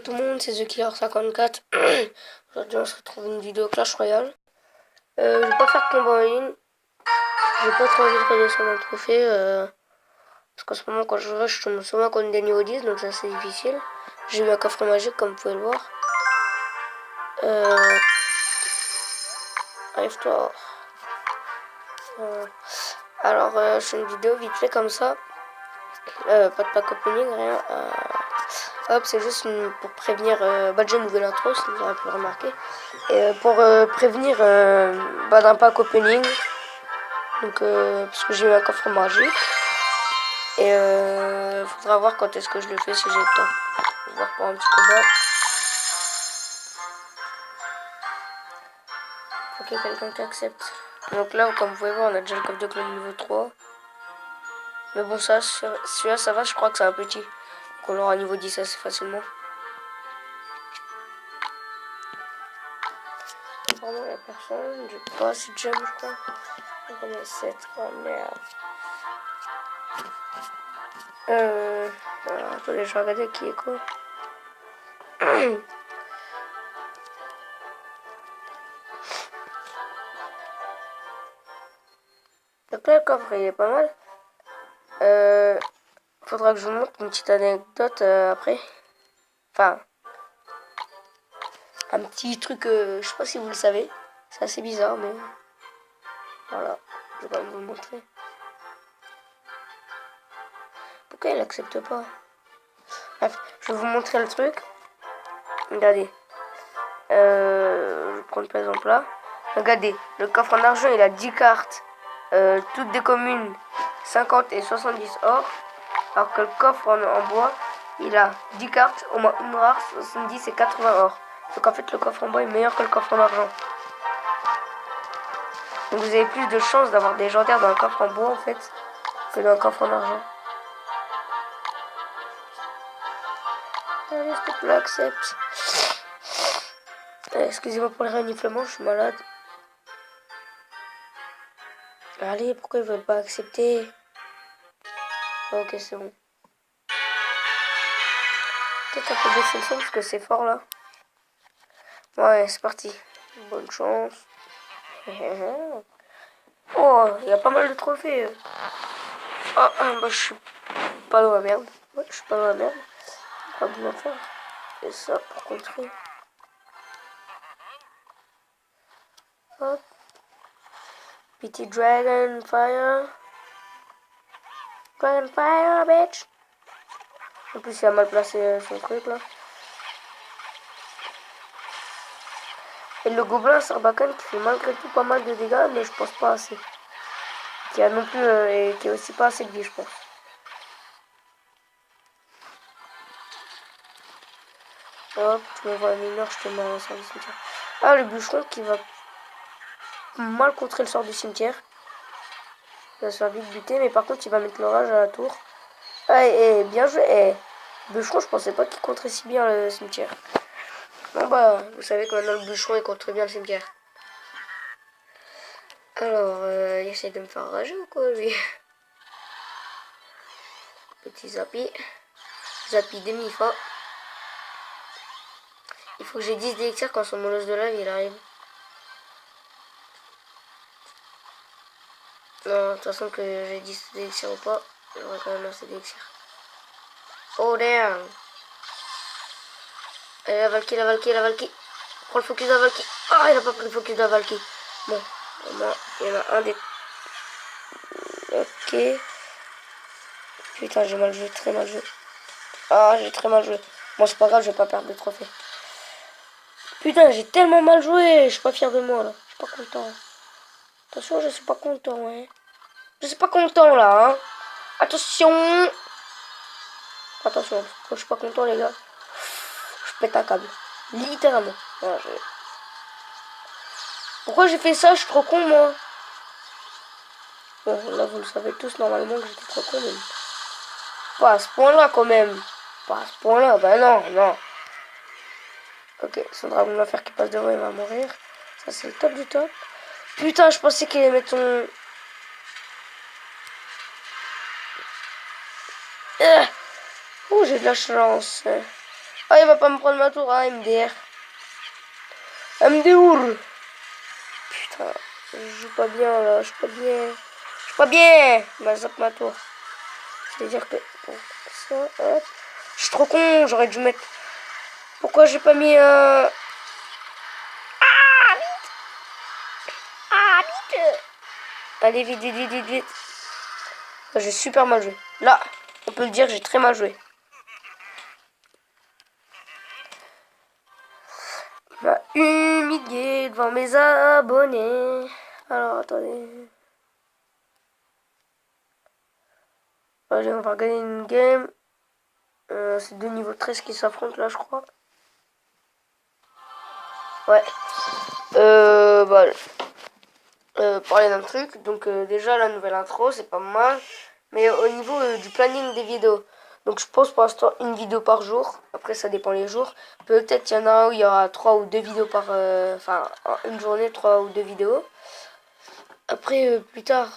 Salut tout le monde, c'est TheKiller54. Aujourd'hui on se retrouve une vidéo Clash Royale. Je vais pas faire de combat en ligne. J'ai pas trop envie de redescendre le trophée. Parce qu'en ce moment quand je rush, je tombe souvent contre des niveaux 10, donc c'est assez difficile. J'ai eu un coffre magique comme vous pouvez le voir. Arrive-toi. Alors je fais une vidéo vite fait comme ça. Pas de pack opening, rien. Hop, c'est juste pour prévenir. J'ai une nouvelle intro, si vous aurez pu le remarquer. Et pour prévenir d'un pack opening. Donc, parce que j'ai eu un coffre magique. Et faudra voir quand est-ce que je le fais si j'ai le temps. On va voir pour un petit combat. Faut qu'il y ait quelqu'un qui accepte. Donc là, comme vous pouvez voir, on a déjà le coffre de clone niveau 3. Mais bon, ça, celui-là, ça va, je crois que c'est un petit. Donc on l'aura niveau 10 assez facilement. Pardon, il n'y a personne. J'ai pas assez de gemmes, je crois. Donc on a 7. Oh merde. Alors, attendez, je vais regarder qui est quoi. Donc là, le coffre, il est pas mal. Faudra que je vous montre une petite anecdote après. Enfin, un petit truc, je sais pas si vous le savez. C'est assez bizarre, mais voilà, je vais quand même vous le montrer. Pourquoi il accepte pas? Bref, je vais vous montrer le truc. Regardez. Je vais prendre par exemple là. Regardez, le coffre en argent, il a 10 cartes. Toutes des communes, 50 et 70 or. Alors que le coffre en bois, il a 10 cartes, au moins une rare, 70 et 80 or. Donc en fait, le coffre en bois est meilleur que le coffre en argent. Donc vous avez plus de chances d'avoir des légendaires dans un coffre en bois en fait, que dans un coffre en argent. Allez, s'il te plaît, accepte. Excusez-moi pour le reniflement, je suis malade. Allez, pourquoi ils veulent pas accepter? Ok, c'est bon. Peut-être un peu baisser le son parce que c'est fort là. Ouais, c'est parti. Bonne chance. Oh, il y a pas mal de trophées. Oh, bah je suis pas dans la merde. Ouais, je suis pas dans la merde. Pas besoin de faire. Et ça pour contrer. Hop. Petit Dragon Fire. Dragon Fire, bitch. En plus, il a mal placé son truc là. Et le gobelin Sarbacane qui fait malgré tout pas mal de dégâts, mais je pense pas assez. Qui a non plus et qui a aussi pas assez de vie, je pense. Hop, tu me vois un mineur, je te mets un sort du cimetière. Ah, le bûcheron qui va mal contrer le sort du cimetière. Il va se faire vite buter, mais par contre, il va mettre l'orage à la tour. Ah, et bien joué. Et bûcheron, je pensais pas qu'il contrait si bien le cimetière. Bon, bah, vous savez que maintenant le bûcheron, il contre bien le cimetière. Alors, il essaie de me faire rager ou quoi, lui? Petit Zappy. Zappy demi-fa. Il faut que j'ai 10 d'élixirs quand son molosse de lave il arrive. Non, de toute façon que j'ai 10 d'élixirs ou pas, j'aurai quand même assez d'élixirs. Oh damn! Allez, la Valky, la Valky, la Valky. Prends le focus de la Valky. Ah, il a pas pris le focus de la Valky. Bon, au moins, il y en a un des... Ok. Putain, j'ai mal joué, très mal joué. Ah, j'ai très mal joué. Bon, c'est pas grave, je vais pas perdre de trophée. Putain, j'ai tellement mal joué. Je suis pas fier de moi, là. Je suis pas content. Attention, je suis pas content, ouais. Je suis pas content, là, hein. Attention. Attention, quand je suis pas content, les gars, je pète un câble. Littéralement. Voilà, pourquoi j'ai fait ça? Je suis trop con, moi. Bon, là, vous le savez tous, normalement, que j'étais trop con, mais... Pas à ce point-là, quand même. Pas à ce point-là, bah non, non. Ok, son dragon va faire qu'il passe devant, il va mourir. Ça, c'est le top du top. Putain, je pensais qu'il allait mettre son... Oh, j'ai de la chance. Ah, il va pas me prendre ma tour. Ah, MDR. MDR. Putain, je joue pas bien là. Je suis pas bien. Je suis pas bien. Bah, zappe ma tour. C'est-à-dire que pour ça, hop. Je suis trop con. J'aurais dû mettre. Pourquoi j'ai pas mis un. Ah, vite. Allez, vite, vite, vite, vite, vite. J'ai super mal joué. Là, on peut le dire, j'ai très mal joué. Il m'a humilié devant mes abonnés. Alors, attendez. Allez, on va gagner une game. C'est deux niveaux 13 qui s'affrontent là, je crois. Ouais. Bah, parler d'un truc. Donc, déjà, la nouvelle intro, c'est pas mal. Mais au niveau du planning des vidéos. Donc, je pense pour l'instant une vidéo par jour. Après, ça dépend les jours. Peut-être il y en a un où il y aura 3 ou 2 vidéos par. Enfin, une journée, 3 ou 2 vidéos. Après, plus tard.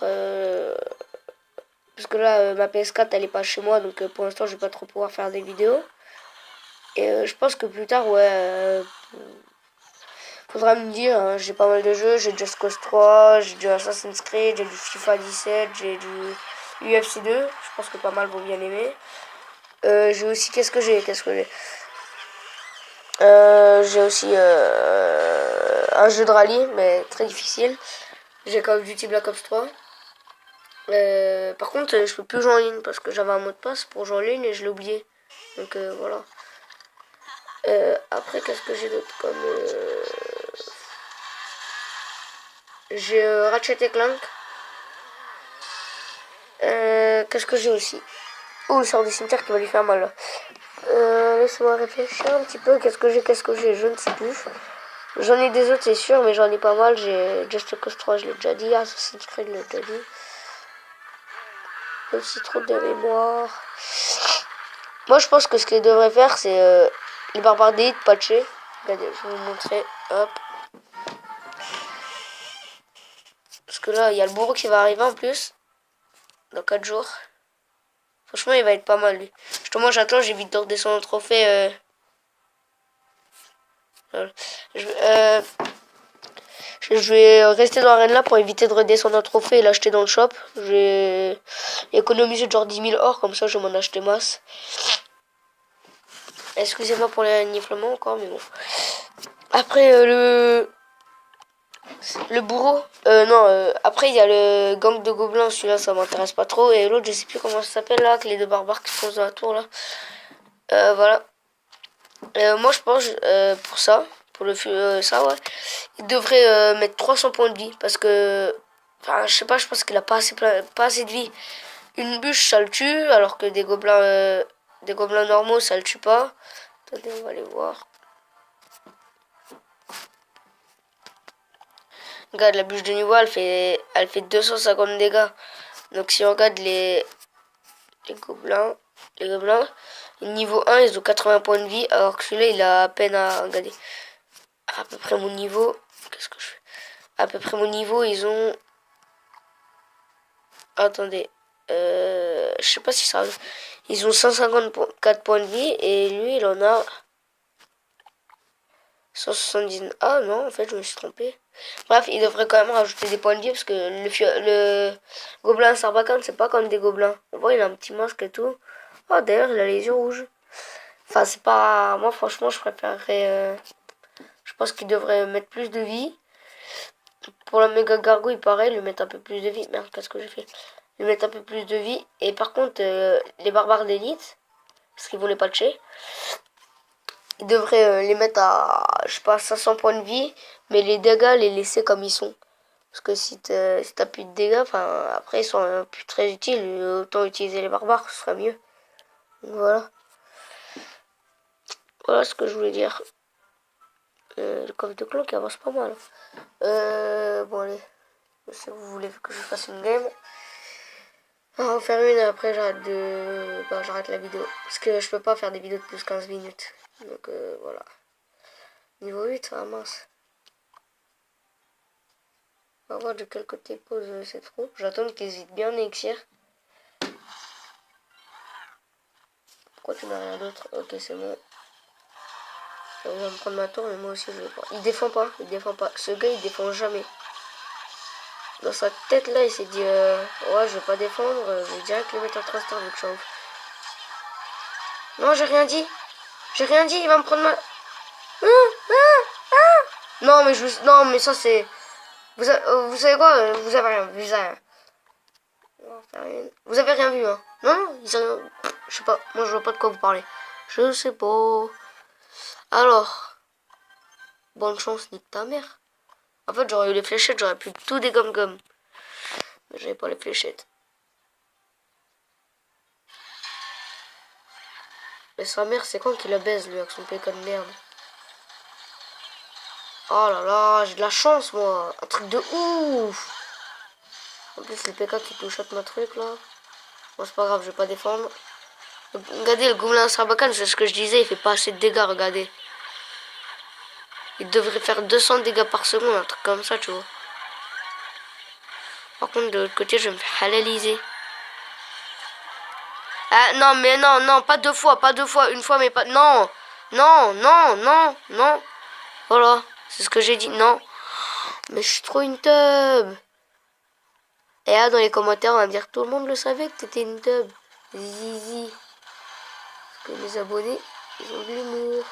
Parce que là, ma PS4 elle est pas chez moi. Donc, pour l'instant, je vais pas trop pouvoir faire des vidéos. Et je pense que plus tard, ouais. Faudra me dire, hein, j'ai pas mal de jeux, j'ai Just Cause 3, j'ai du Assassin's Creed, j'ai du FIFA 17, j'ai du UFC 2, je pense que pas mal vont bien aimer. J'ai aussi, j'ai aussi un jeu de rallye, mais très difficile. J'ai Call of Duty Black Ops 3. Par contre, je peux plus jouer en ligne parce que j'avais un mot de passe pour jouer en ligne et je l'ai oublié. Donc voilà. Après, qu'est-ce que j'ai d'autre comme... J'ai Ratchet et Clank. Qu'est-ce que j'ai aussi? Oh, il sort du cimetière qui va lui faire mal. Laisse-moi réfléchir un petit peu. Qu'est-ce que j'ai? Je ne sais plus. J'en ai des autres, c'est sûr, mais j'en ai pas mal. J'ai Just Cause 3, je l'ai déjà dit. Assassin's Creed, je l'ai déjà dit. Aussi trop de mémoire. Moi, je pense que ce qu'ils devraient faire, c'est les barbares d'élite patchés. Regardez, je vais vous montrer. Hop. Parce que là, il y a le bourreau qui va arriver en plus. Dans 4 jours. Franchement, il va être pas mal, lui. Justement, j'attends, j'évite de redescendre le trophée. Je vais rester dans l'arène là pour éviter de redescendre un trophée et l'acheter dans le shop. Je vais économiser genre 10 000 or, comme ça je vais m'en acheter masse. Excusez-moi pour les niflements encore, mais bon. Après, le bourreau. Non, après il y a le gang de gobelins, celui-là ça m'intéresse pas trop. Et l'autre, je sais plus comment ça s'appelle là, que les deux barbares qui se posent dans la tour là. Voilà. Moi je pense pour ça, pour ça ouais, il devrait mettre 300 points de vie parce que, enfin je sais pas, je pense qu'il a pas assez de vie. Une bûche ça le tue alors que des gobelins normaux ça le tue pas. Attendez, on va aller voir. Regarde, la bûche de niveau elle fait 250 dégâts. Donc si on regarde les gobelins, niveau 1 ils ont 80 points de vie alors que celui-là il a à peine à regarder. À peu près mon niveau. Qu'est-ce que je fais? À peu près mon niveau, ils ont. Attendez. Je sais pas si ça. Ils ont 154 points de vie et lui, il en a 179. Ah non, en fait, je me suis trompé. Bref, il devrait quand même rajouter des points de vie parce que le gobelin Sarbacane, c'est pas comme des gobelins. On voit, il a un petit masque et tout. Oh, d'ailleurs, il a les yeux rouges. Enfin, c'est pas. Moi, franchement, je préférerais. Je pense qu'il devrait mettre plus de vie. Pour la méga gargouille, pareil, lui mettre un peu plus de vie. Merde, qu'est-ce que j'ai fait? Lui mettre un peu plus de vie. Et par contre, les barbares d'élite, parce qu'ils vont les patcher, ils devraient les mettre à, je sais pas, 500 points de vie, mais les dégâts, les laisser comme ils sont. Parce que si t'as plus de dégâts, enfin, après, ils sont plus très utiles. Autant utiliser les barbares, ce serait mieux. Donc, voilà. Voilà ce que je voulais dire. Le coffre de clan qui avance pas mal. Bon, allez. Si vous voulez que je fasse une game. On va en faire une et après j'arrête la vidéo. Parce que je peux pas faire des vidéos de plus 15 minutes. Donc voilà. Niveau 8, ça mince. On va voir de quel côté pose cette roue. J'attends qu'ils hésitent bien Nexir. Pourquoi tu n'as rien d'autre? Ok, c'est bon. Il va me prendre ma tour, mais moi aussi je vais pas. Il défend pas, il défend pas. Ce gars il défend jamais. Dans sa tête là, il s'est dit ouais, je vais pas défendre, je vais direct le mettre en transistor vu que je suis en ouf. Non, j'ai rien dit. J'ai rien dit, il va me prendre ma. Non, mais non, mais ça c'est. Vous savez quoi? Vous avez rien vu, vous avez rien vu, hein? Non, non, je sais pas. Moi, je vois pas de quoi vous parlez. Je sais pas. Alors, bonne chance, nique ta mère. En fait, j'aurais eu les fléchettes, j'aurais pu tout dégommer. Mais j'avais pas les fléchettes. Mais sa mère, c'est quand qu'il la baise, lui, avec son PK de merde. Oh là là, j'ai de la chance, moi. Un truc de ouf. En plus, les PK qui touchent ma truc, là. Bon, c'est pas grave, je vais pas défendre. Regardez, le gobelin Sarbacane, c'est ce que je disais, il fait pas assez de dégâts, regardez. Il devrait faire 200 dégâts par seconde, un truc comme ça, tu vois. Par contre, de l'autre côté, je vais me faire halaliser. Ah, non, mais non, non, pas deux fois, une fois, mais pas... Non, non, non, non, non. Voilà, c'est ce que j'ai dit, non. Mais je suis trop une teub. Et là, dans les commentaires, on va me dire, tout le monde le savait que t'étais une teub. Zizi. Parce que les abonnés, ils ont de l'humour.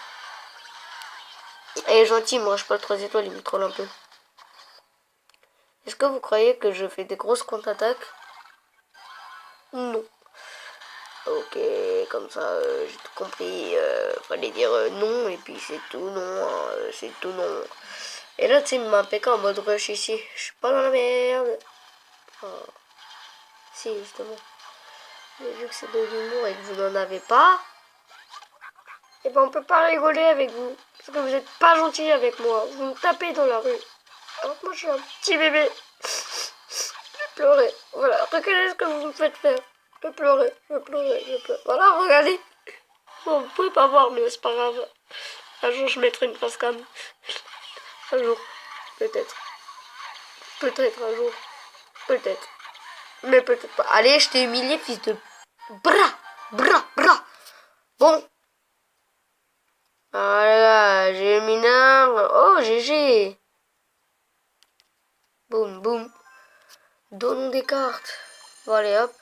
Elle est gentille, il me range pas le 3 étoiles, il me troll un peu. Est-ce que vous croyez que je fais des grosses contre-attaques? Non. Ok, comme ça, j'ai tout compris. Fallait dire non, et puis c'est tout non. C'est tout non. Et là, tu sais, il m'a PK en mode rush ici. Je suis pas dans la merde. Oh. Si, justement. Mais vu que c'est de l'humour et que vous n'en avez pas, et ben on peut pas rigoler avec vous. Parce que vous êtes pas gentil avec moi. Vous me tapez dans la rue. Alors que moi, je suis un petit bébé. Je vais pleurer. Voilà, regardez ce que vous me faites faire. Je vais pleurer, je vais pleurer, je vais pleurer. Voilà, regardez. Bon, vous pouvez pas voir, mais c'est pas grave. Un jour, je mettrai une face cam. Un jour. Peut-être. Peut-être un jour. Peut-être. Mais peut-être pas. Allez, je t'ai humilié, fils de... Bras. Bon. Voilà, j'ai le mineur. Oh, GG. Boum, boum. Donnons des cartes. Bon, allez, hop.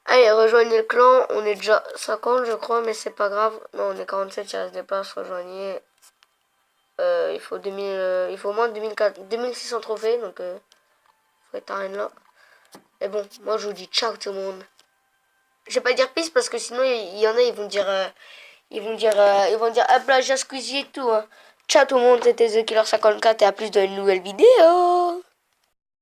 Allez, rejoignez le clan. On est déjà 50, je crois, mais c'est pas grave. Non, on est 47, il reste des places. Rejoignez. Il faut 2000, il faut au moins 2600 trophées, donc faut être arène là. Et bon, moi je vous dis ciao tout le monde. Je vais pas dire peace parce que sinon il y en a, ils vont dire hop là, j'ai squeezie et tout. Hein. Ciao tout le monde, c'était The Killer 54 et à plus dans une nouvelle vidéo.